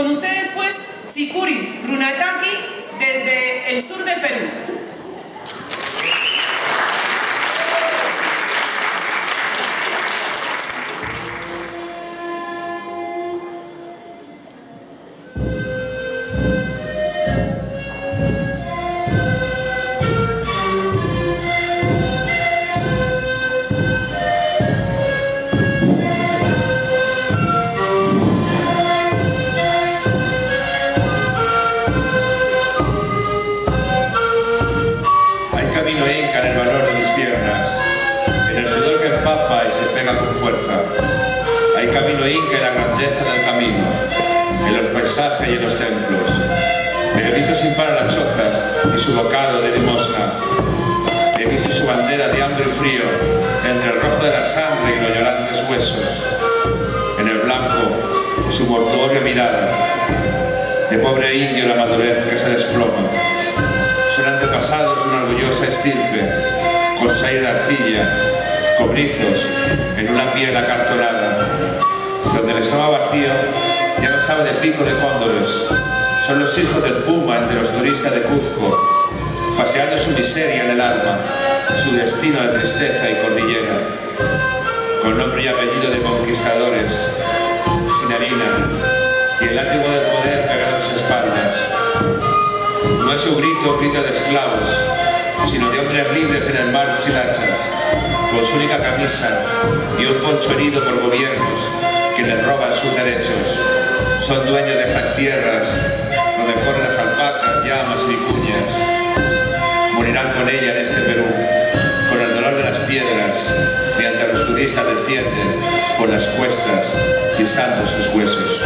Con ustedes, pues, Sikuris Runataki, desde el sur del Perú. Camino inca en el valor de mis piernas, en el sudor que empapa y se pega con fuerza. Hay camino inca en la grandeza del camino, en los paisajes y en los templos. Pero he visto sin parar las chozas y su bocado de limosna. He visto su bandera de hambre y frío entre el rojo de la sangre y los llorantes huesos. En el blanco, su mortuoria mirada. De pobre indio la madurez que se desploma. Son antepasados de una orgullosa estirpe, con sus aires de arcilla, cobrizos, en una piel acartonada, donde el estómago vacío ya no sabe de pico de cóndores. Son los hijos del puma entre los turistas de Cuzco, paseando su miseria en el alma, su destino de tristeza y cordillera, con nombre y apellido de conquistadores, sin harina, y el látigo del poder pegado a sus espaldas. No es su grito de esclavos, sino de hombres libres en el mar sin hachas, con su única camisa y un poncho herido por gobiernos que les roban sus derechos. Son dueños de estas tierras, donde corren las alpacas, llamas y vicuñas. Morirán con ella en este Perú, con el dolor de las piedras, mientras los turistas descienden por las cuestas, pisando sus huesos.